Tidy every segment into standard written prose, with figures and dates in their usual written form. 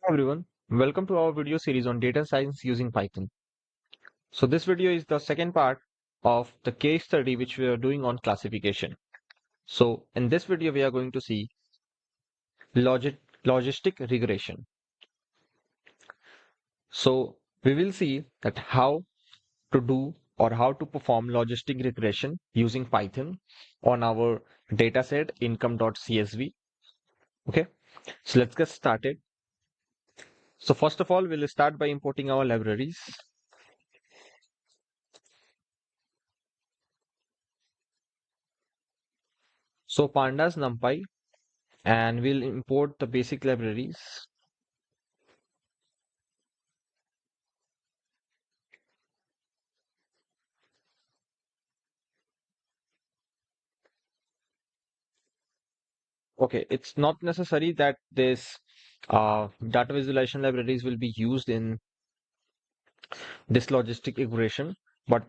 Everyone, welcome to our video series on data science using Python. So this video is the second part of the case study which we are doing on classification. So in this video we are going to see logistic regression. So we will see that how to do or how to perform logistic regression using Python on our dataset income.csv. Okay, so let's get started. So first of all, we'll start by importing our libraries. So pandas numpy, and we'll import the basic libraries. Okay, it's not necessary that this data visualization libraries will be used in this logistic regression, but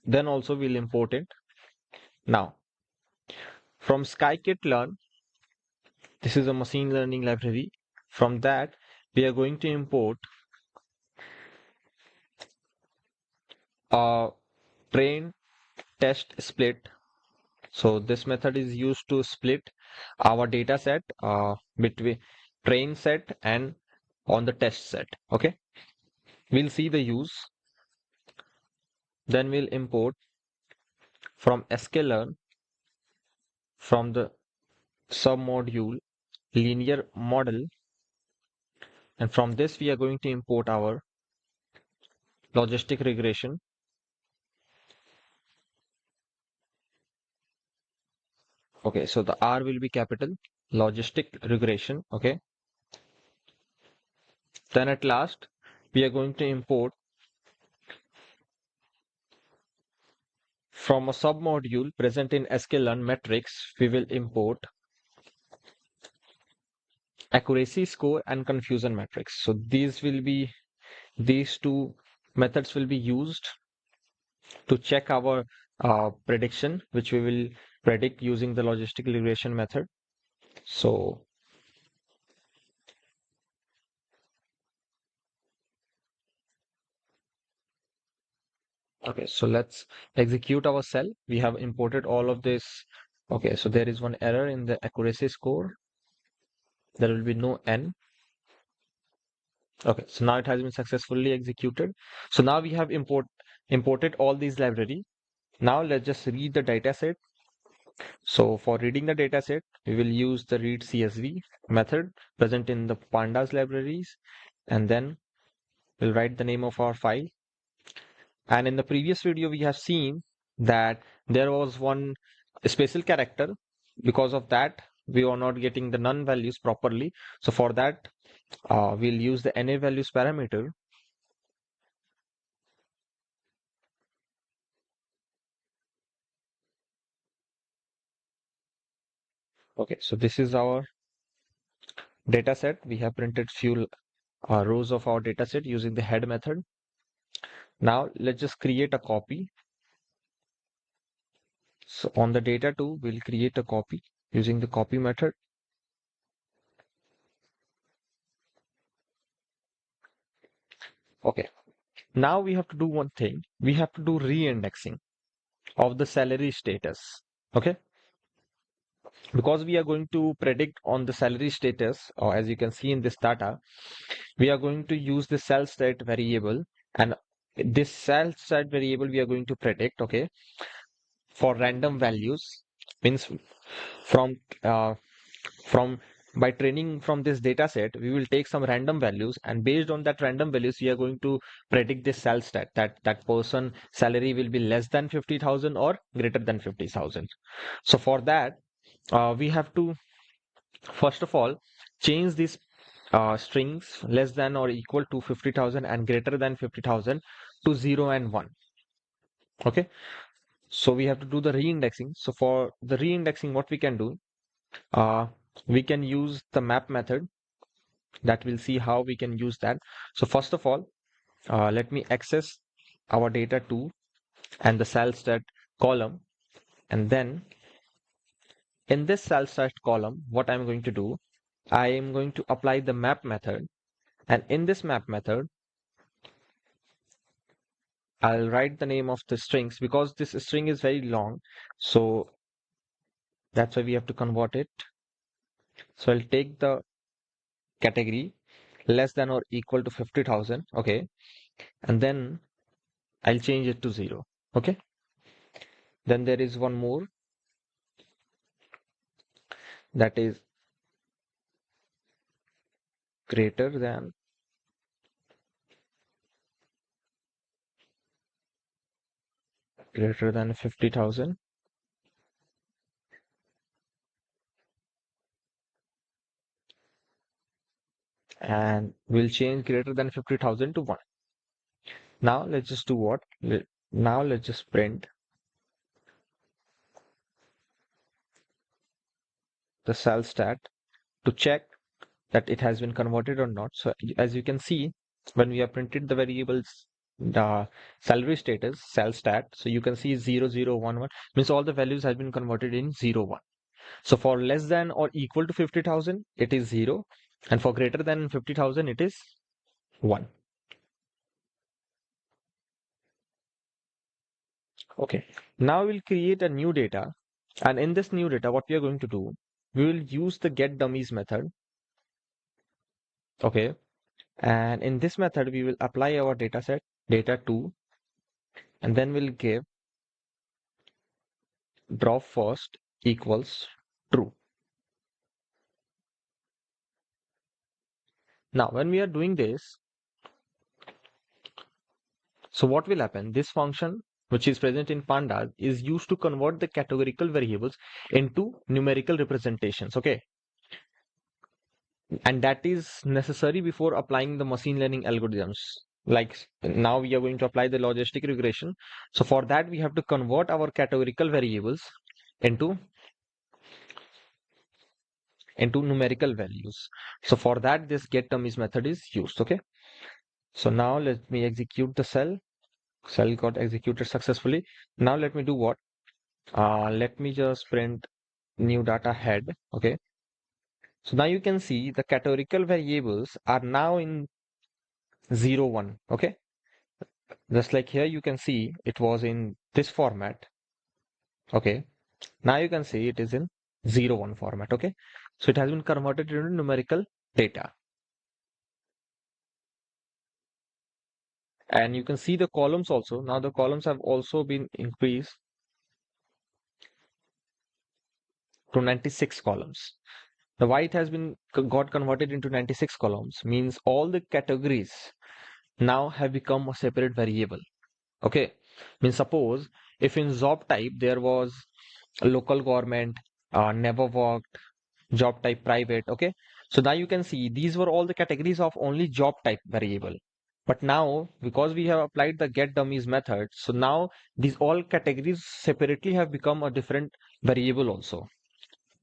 then also we'll import it. Now, from scikit-learn, this is a machine learning library. From that, we are going to import a train test split. So this method is used to split our data set between train set and on the test set. Okay, we'll see the use. Then we'll import from sklearn from the submodule linear model, and from this we are going to import our logistic regression. Okay, so the R will be capital, logistic regression. Okay, then at last we are going to import from a submodule present in sklearn metrics. We will import accuracy score and confusion matrix. So these two methods will be used to check our prediction, which we will predict using the logistic regression method. So okay, so let's execute our cell. We have imported all of this. Okay, so there is one error in the accuracy score. There will be no n. Okay, so now it has been successfully executed. So now we have imported all these library. Now let's just read the data set. So for reading the data set, we will use the read CSV method present in the pandas libraries, and then we'll write the name of our file. And in the previous video, we have seen that there was one special character. Because of that, we are not getting the none values properly. So for that, we'll use the NA values parameter. Okay, so this is our data set. We have printed few rows of our data set using the head method. Now let's just create a copy. So on the data too, we'll create a copy using the copy method. Okay, now we have to do one thing. We have to do re-indexing of the salary status. Okay, because we are going to predict on the salary status, or as you can see in this data, we are going to use the cell state variable, and this cell state variable we are going to predict, okay, for random values. Means from from by training from this data set, we will take some random values, and based on that random values we are going to predict this cell stat that person salary will be less than 50,000 or greater than 50,000. So for that, we have to first of all change these strings less than or equal to 50,000 and greater than 50,000 to 0 and 1. Okay, so we have to do the reindexing. So for the reindexing, what we can do, we can use the map method. That we'll see how we can use that. So first of all, let me access our data to and the cell stat column, and then in this cell stat column, what I'm going to do, I am going to apply the map method. And in this map method, I'll write the name of the strings because this string is very long. So that's why we have to convert it. So I'll take the category less than or equal to 50,000. Okay. And then I'll change it to 0. Okay. Then there is one more, that is greater than 50,000, and we'll change greater than 50,000 to 1. Now let's just do what? Now let's just print the cell stat to check that it has been converted or not. So as you can see, when we have printed the variables, the salary status, cell stat, so you can see 0011 means all the values have been converted in 01. So for less than or equal to 50,000, it is 0. And for greater than 50,000, it is 1. Okay. Now we'll create a new data. And in this new data, what we are going to do, we will use the get dummies method. Okay. And in this method, we will apply our data set, data2, and then we'll give drop first equals true. Now, when we are doing this, so what will happen? This function, which is present in pandas, is used to convert the categorical variables into numerical representations. Okay. And that is necessary before applying the machine learning algorithms. Like now we are going to apply the logistic regression. So for that, we have to convert our categorical variables into numerical values. So for that, this get dummies method is used. Okay. So now let me execute the cell. Cell got executed successfully. Now let me do what? Let me just print new data head. Okay. So now you can see the categorical variables are now in 01. Okay. Just like here, you can see it was in this format. Okay. Now you can see it is in 01 format. Okay. So it has been converted into numerical data. And you can see the columns also. Now the columns have also been increased to 96 columns. The why it has been got converted into 96 columns means all the categories now have become a separate variable. Okay. Means suppose if in job type there was a local government, never worked, job type private. Okay. So now you can see these were all the categories of only job type variable. But now, because we have applied the get dummies method, so now these all categories separately have become a different variable also.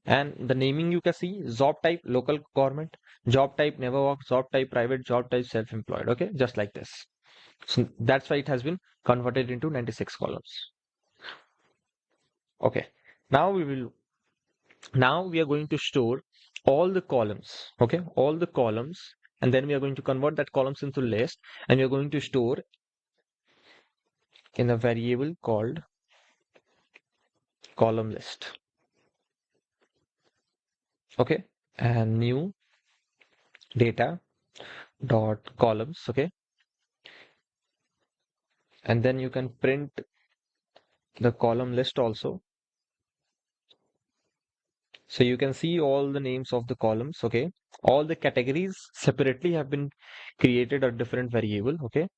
And the naming you can see, job type local government, job type never worked, job type private, job type self-employed. Okay, just like this. So that's why it has been converted into 96 columns. Okay, now we are going to store all the columns. Okay, all the columns, and then we are going to convert that columns into list, and we are going to store in a variable called column list. Okay, and new data dot columns. Okay, and then you can print the column list also. So you can see all the names of the columns. Okay, all the categories separately have been created a different variable. Okay,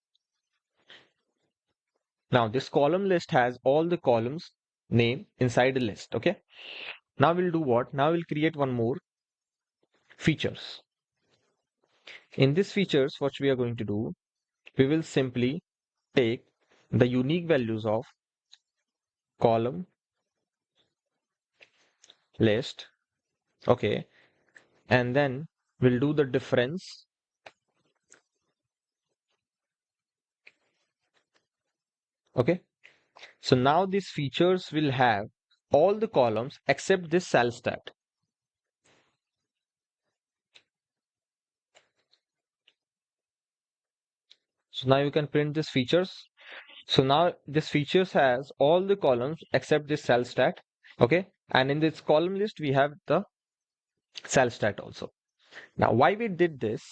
now this column list has all the columns name inside the list. Okay, now we'll do what? Now we'll create one more features. In this features, what we are going to do, we will simply take the unique values of column list. Okay, and then we'll do the difference. Okay, so now these features will have all the columns except this cell stat. So now you can print these features. So now this features has all the columns except this cell stat. Okay. And in this column list, we have the cell stat also. Now, why we did this?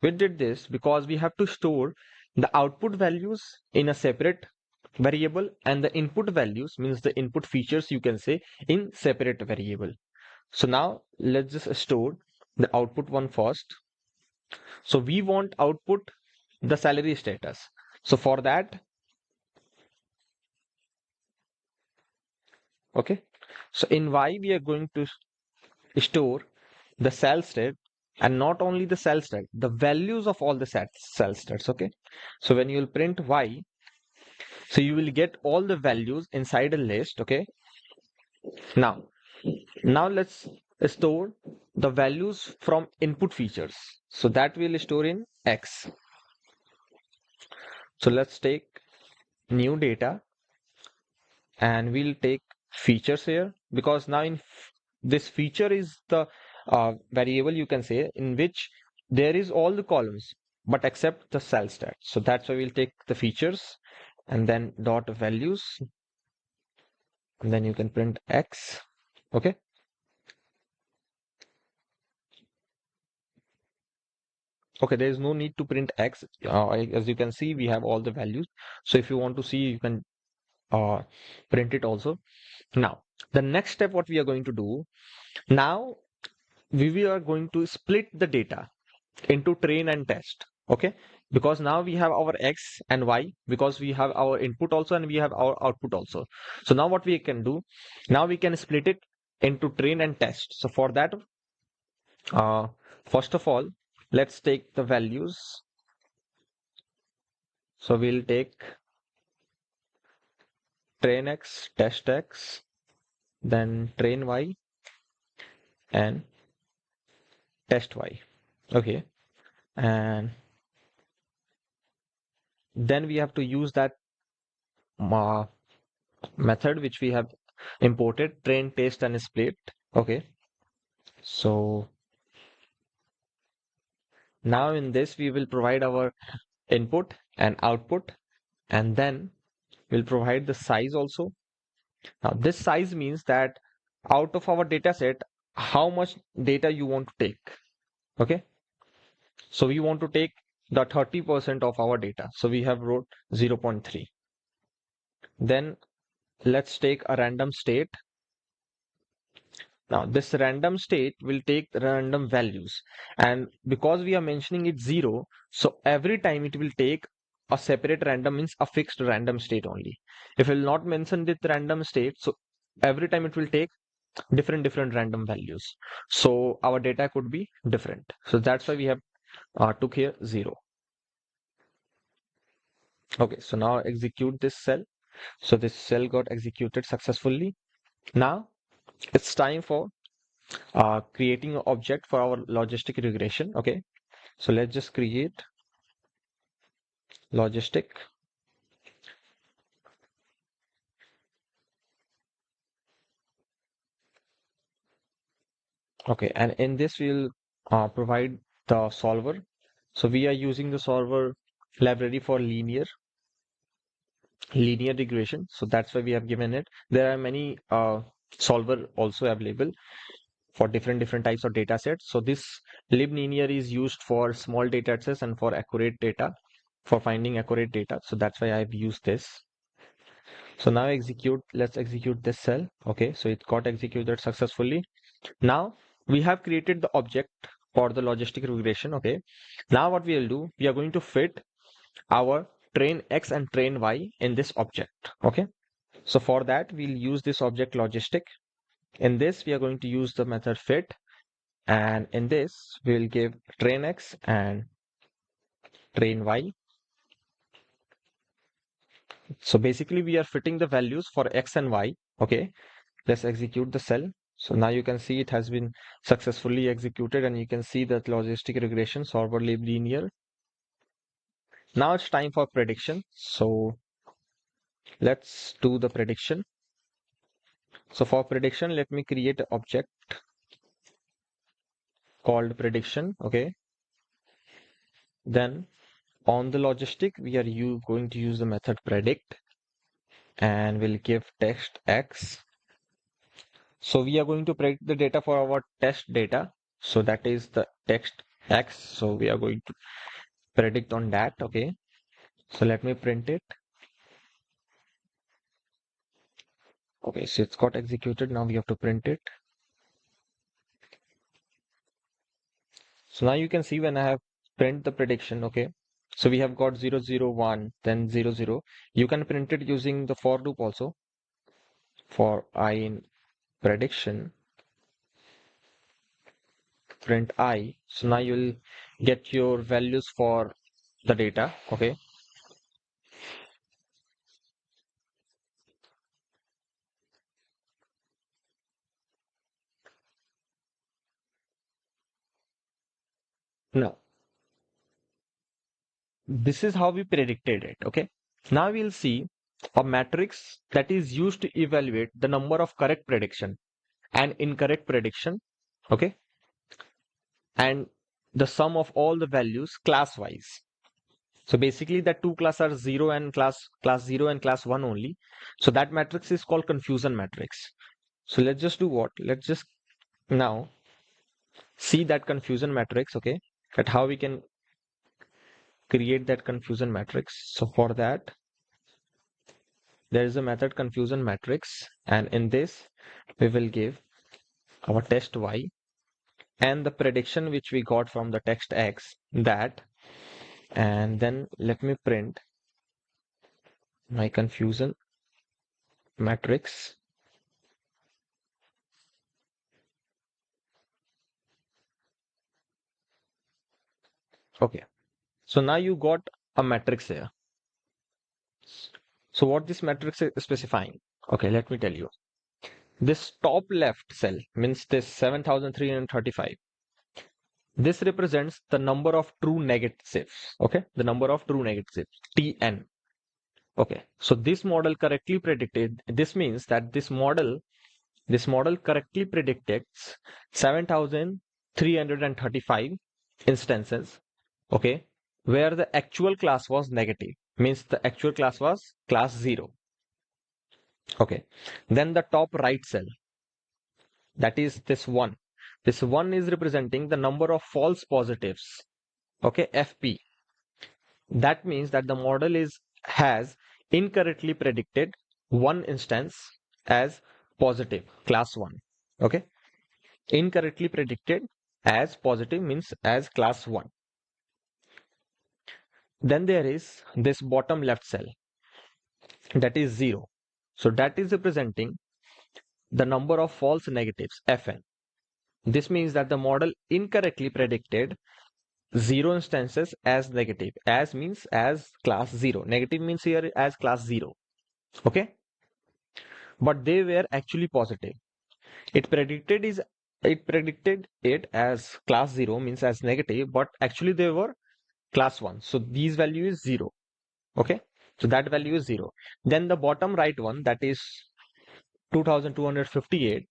We did this because we have to store the output values in a separate variable and the input values, means the input features, you can say, in separate variable. So now let's just store the output one first. So we want output the salary status. So for that, okay. So in Y we are going to store the cell state, and not only the cell state, the values of all the cell states. Okay. So when you will print Y, so you will get all the values inside a list. Okay. Now, now let's store the values from input features. So that will store in X. So let's take new data and we'll take features here, because now this feature is the variable, you can say, in which there is all the columns but except the cell stat. So that's why we'll take the features and then dot values, and then you can print X. Okay. Okay, there is no need to print X. As you can see, we have all the values. So if you want to see, you can print it also. Now, the next step, what we are going to do now, we are going to split the data into train and test. Okay, because now we have our X and Y, because we have our input also and we have our output also. So now what we can do, now we can split it into train and test. So for that, uh, first of all, let's take the values. So we'll take train X, test X, then train Y and test Y. Okay, and then we have to use that uh, method which we have imported, train, test and split. Okay, so now in this we will provide our input and output, and then we'll provide the size also. Now this size means that out of our data set, how much data you want to take. Okay, so we want to take the 30% of our data, so we have wrote 0.3. Then let's take a random state. Now this random state will take random values, and because we are mentioning it 0, so every time it will take a separate random, means a fixed random state only. If we will not mention this random state, so every time it will take different random values. So our data could be different. So that's why we have took here 0. Okay, so now execute this cell. So this cell got executed successfully. Now it's time for creating an object for our logistic regression. Okay, so let's just create logistic. Okay, and in this we'll provide the solver. So we are using the solver library for linear regression. So that's why we have given it. There are many solver also available for different types of data sets. So this linear is used for small data sets and for accurate data, for finding accurate data. So that's why I've used this. So now let's execute this cell. Okay, so it got executed successfully. Now we have created the object for the logistic regression. Okay, now what we will do, we are going to fit our train X and train Y in this object. Okay, so for that we'll use this object logistic. In this we are going to use the method fit, and in this we'll give train X and train Y. So basically we are fitting the values for X and Y. Okay, let's execute the cell. So now you can see it has been successfully executed, and you can see that logistic regression solver linear. Now it's time for prediction. So let's do the prediction. So for prediction, let me create an object called prediction. Okay. Then On the logistic, we are going to use the method predict, and we'll give text X. So we are going to predict the data for our test data. So that is the text X. So we are going to predict on that. Okay. So let me print it. Okay. So it's got executed. Now we have to print it. So now you can see when I have print the prediction. Okay. So we have got 0, 0, 1, then 0, 0. You can print it using the for loop also for I in prediction. Print I. So now you'll get your values for the data. Okay. Now, this is how we predicted it. Okay. Now we'll see a matrix that is used to evaluate the number of correct prediction and incorrect prediction. Okay. And the sum of all the values class wise. So basically the two class are 0 and class 0 and class 1 only. So that matrix is called confusion matrix. So let's just do what? Let's just now see that confusion matrix. Okay. At how we can create that confusion matrix. So for that, there is a method confusion matrix, and in this we will give our test y and the prediction which we got from the text x, that, and then let me print my confusion matrix. Okay, so now you got a matrix here. So what this matrix is specifying? Okay, let me tell you. This top left cell means this 7335. This represents the number of true negatives. Okay, the number of true negatives, Tn. Okay, so this model correctly predicted. This means that this model correctly predicted 7,335 instances. Okay, where the actual class was negative, means the actual class was class 0. Okay, then the top right cell, that is this one. This one is representing the number of false positives. Okay, FP. That means that the model has incorrectly predicted one instance as positive, class 1. Okay, incorrectly predicted as positive means as class 1. Then there is this bottom left cell, that is 0. So that is representing the number of false negatives, Fn. This means that the model incorrectly predicted 0 instances as negative. As means as class 0. Negative means here as class 0. Okay, but they were actually positive. It predicted is it predicted it as class 0 means as negative, but actually they were class 1. So these value is 0. Okay, so that value is 0. Then the bottom right one, that is 2258.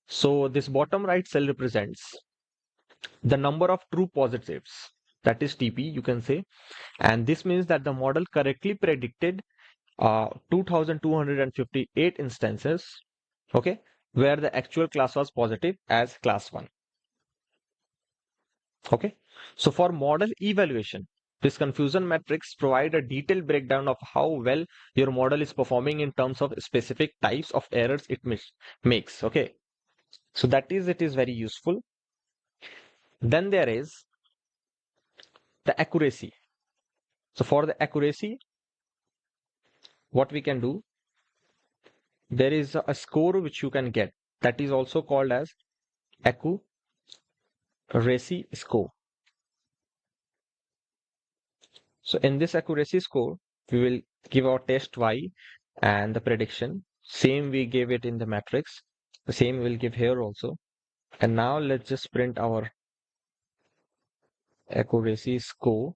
So this bottom right cell represents the number of true positives, that is TP, you can say. And this means that the model correctly predicted 2258 instances, okay, where the actual class was positive as class 1. Okay, so for model evaluation, this confusion matrix provide a detailed breakdown of how well your model is performing in terms of specific types of errors it makes. Okay, so that is, it is very useful. Then there is the accuracy. So for the accuracy, what we can do, there is a score which you can get, that is also called as accuracy score. So in this accuracy score, we will give our test y and the prediction. Same we gave it in the matrix. The same we'll give here also. And now let's just print our accuracy score.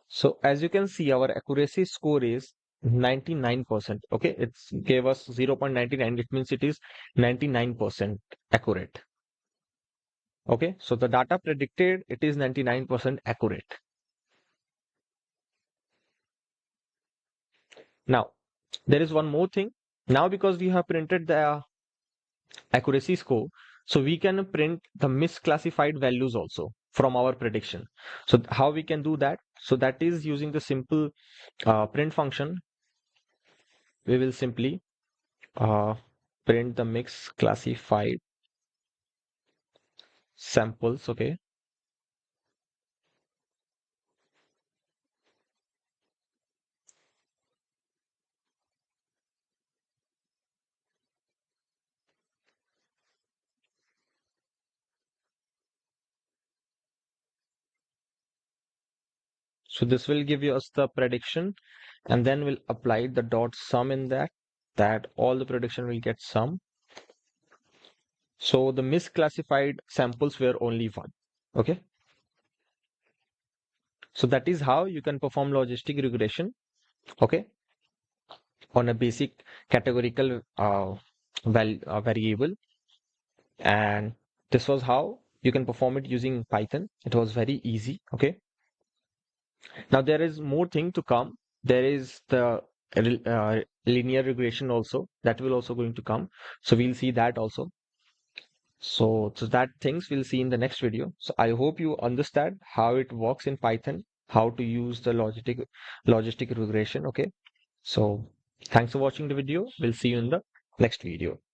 So as you can see, our accuracy score is 99%. Okay, it's gave us 0.99. It means it is 99% accurate. Okay, so the data predicted, it is 99% accurate. Now, there is one more thing. Now, because we have printed the accuracy score, so we can print the misclassified values also from our prediction. So how we can do that? So that is using the simple print function. We will simply uh, print the misclassified samples. Okay, so this will give you us the prediction, and then we'll apply the dot sum in that all the prediction will get sum. So the misclassified samples were only one. Okay, so that is how you can perform logistic regression. Okay, on a basic categorical variable, and this was how you can perform it using Python. It was very easy. Okay, now there is more thing to come. There is the linear regression also, that will also going to come, so we'll see that also. So that things we'll see in the next video. So I hope you understand how it works in Python, how to use the logistic regression. Okay, so thanks for watching the video. We'll see you in the next video.